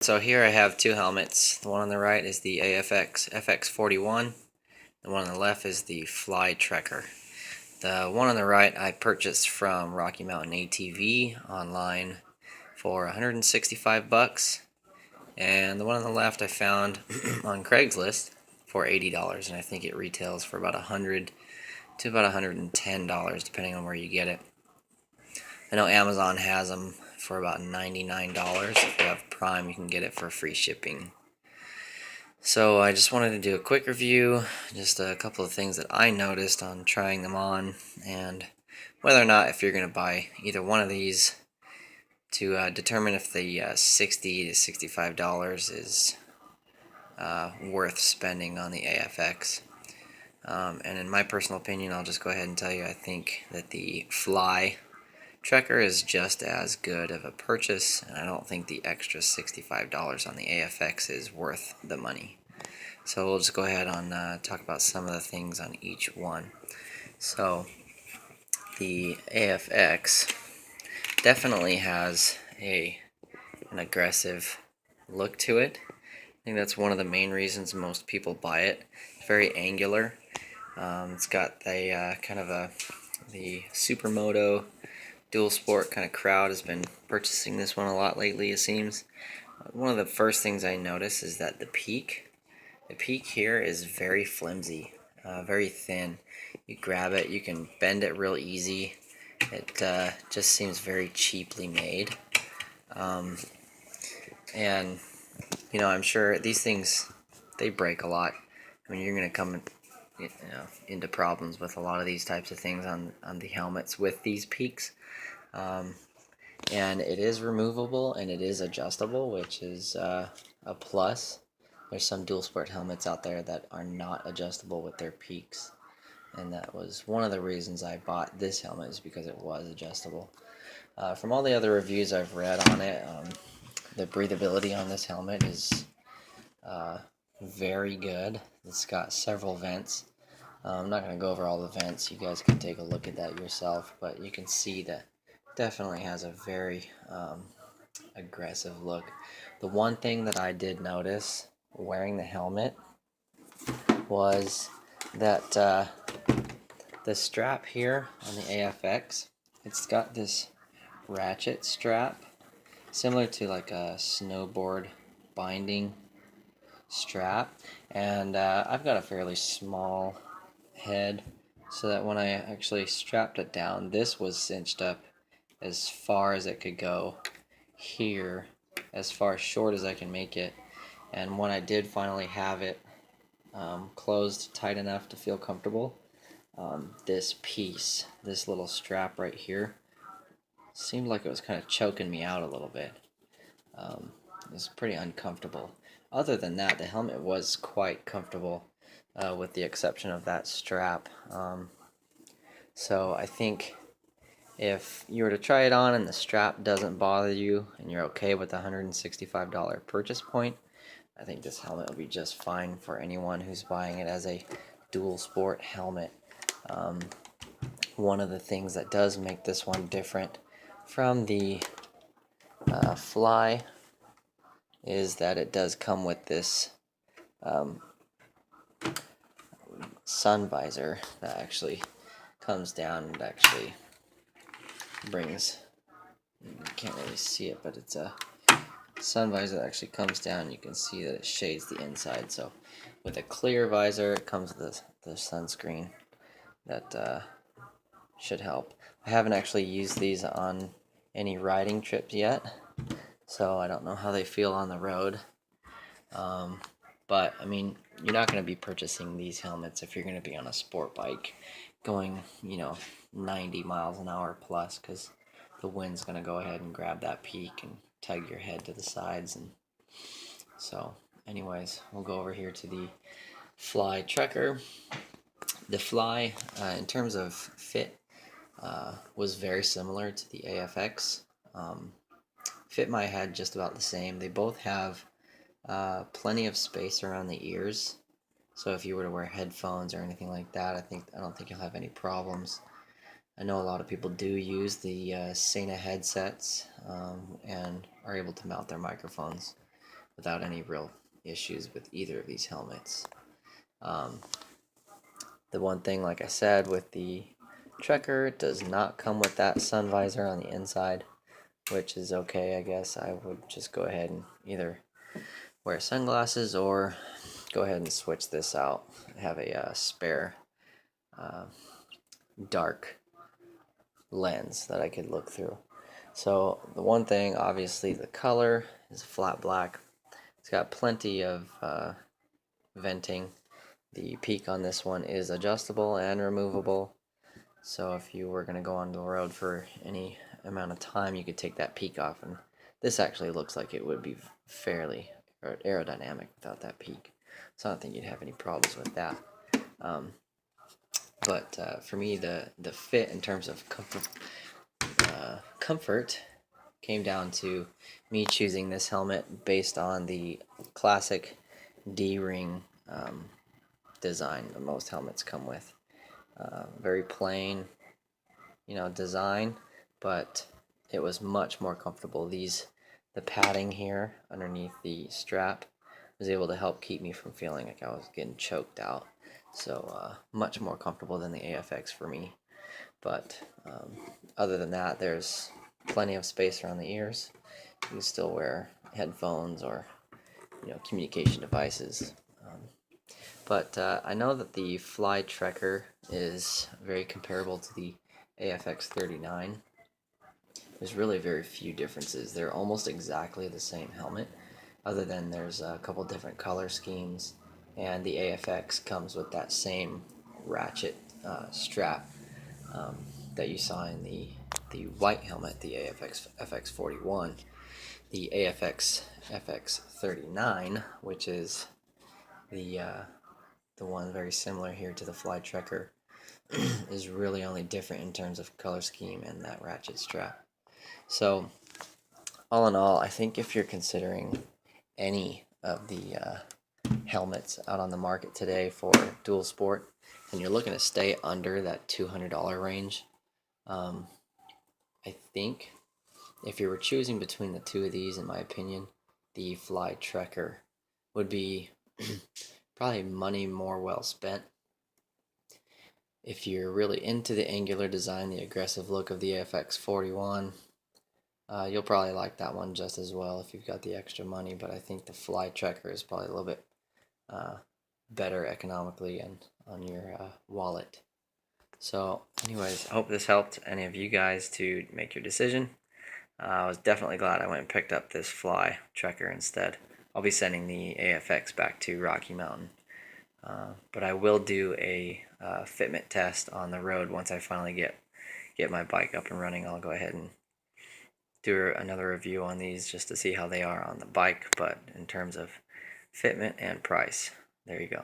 So here I have two helmets. The one on the right is the AFX FX41. The one on the left is the Fly Trekker. The one on the right I purchased from Rocky Mountain ATV online for 165 bucks, and the one on the left I found on Craigslist for $80, and I think it retails for about $100 to about $110 depending on where you get it. I know Amazon has them for about $99. If you have Prime, you can get it for free shipping. So I just wanted to do a quick review, just a couple of things that I noticed on trying them on, and whether or not if you're going to buy either one of these to determine if the $60 to $65 is worth spending on the AFX. And in my personal opinion, I'll just go ahead and tell you I think that the Fly Trekker is just as good of a purchase, and I don't think the extra $65 on the AFX is worth the money. So we'll just go ahead and talk about some of the things on each one. So the AFX definitely has an aggressive look to it. I think that's one of the main reasons most people buy it. It's very angular. It's got the the supermoto dual sport kind of crowd has been purchasing this one a lot lately, it seems. One of the first things I notice is that the peak here is very flimsy, very thin. You grab it, you can bend it real easy. It just seems very cheaply made. And you know, I'm sure these things, they break a lot. I mean, you're going to come into problems with a lot of these types of things on the helmets with these peaks. And it is removable and it is adjustable, which is a plus. There's some dual sport helmets out there that are not adjustable with their peaks, and that was one of the reasons I bought this helmet, is because it was adjustable. From all the other reviews I've read on it, the breathability on this helmet is very good. It's got several vents. I'm not going to go over all the vents. You guys can take a look at that yourself, but you can see that it definitely has a very aggressive look. The one thing that I did notice wearing the helmet was that the strap here on the AFX, it's got this ratchet strap similar to like a snowboard binding strap, and I've got a fairly small head, so that when I actually strapped it down, this was cinched up as far as it could go here, as far short as I can make it. And when I did finally have it closed tight enough to feel comfortable, this piece, this little strap right here, seemed like it was kind of choking me out a little bit. It was pretty uncomfortable. Other than that, the helmet was quite comfortable, with the exception of that strap. So I think if you were to try it on and the strap doesn't bother you and you're okay with the $165 purchase point, I think this helmet will be just fine for anyone who's buying it as a dual sport helmet. One of the things that does make this one different from the Fly is that it does come with this sun visor that actually comes down and actually brings, you can't really see it, but it's a sun visor that actually comes down. You can see that it shades the inside. So with a clear visor, it comes with the sunscreen that should help. I haven't actually used these on any riding trips yet, so I don't know how they feel on the road. But I mean, you're not going to be purchasing these helmets if you're going to be on a sport bike going, 90 miles an hour plus, because the wind's going to go ahead and grab that peak and tug your head to the sides. And so anyways, we'll go over here to the Fly Trekker. The Fly, in terms of fit, was very similar to the AFX. Fit my head just about the same. They both have plenty of space around the ears, so if you were to wear headphones or anything like that, I don't think you'll have any problems. I know a lot of people do use the Sena headsets and are able to mount their microphones without any real issues with either of these helmets. The one thing, like I said, with the Trekker, it does not come with that sun visor on the inside, which is okay, I guess. I would just go ahead and either wear sunglasses or go ahead and switch this out. I have a spare uh, dark lens that I could look through. So the one thing, obviously, the color is flat black. It's got plenty of venting. The peak on this one is adjustable and removable. So if you were going to go on the road for any amount of time, you could take that peak off. And this actually looks like it would be fairly aerodynamic without that peak. So I don't think you'd have any problems with that. But for me, the fit in terms of comfort came down to me choosing this helmet based on the classic D-ring design that most helmets come with. Very plain, design, but it was much more comfortable. The padding here underneath the strap was able to help keep me from feeling like I was getting choked out. So much more comfortable than the AFX for me. But other than that, there's plenty of space around the ears. You can still wear headphones or communication devices. But I know that the Fly Trekker is very comparable to the AFX 39. There's really very few differences. They're almost exactly the same helmet, other than there's a couple different color schemes, and the AFX comes with that same ratchet strap that you saw in the white helmet, the AFX FX41. The AFX FX39, which is the one very similar here to the Fly Trekker, is really only different in terms of color scheme and that ratchet strap. So all in all, I think if you're considering any of the helmets out on the market today for dual sport and you're looking to stay under that $200 range, I think if you were choosing between the two of these, in my opinion, the Fly Trekker would be probably money more well spent. If you're really into the angular design, the aggressive look of the AFX 41, you'll probably like that one just as well if you've got the extra money, but I think the Fly Trekker is probably a little bit better economically and on your wallet. So anyways, I hope this helped any of you guys to make your decision. I was definitely glad I went and picked up this Fly Trekker instead. I'll be sending the AFX back to Rocky Mountain. But I will do a fitment test on the road once I finally get my bike up and running. I'll go ahead and do another review on these just to see how they are on the bike, but in terms of fitment and price, there you go.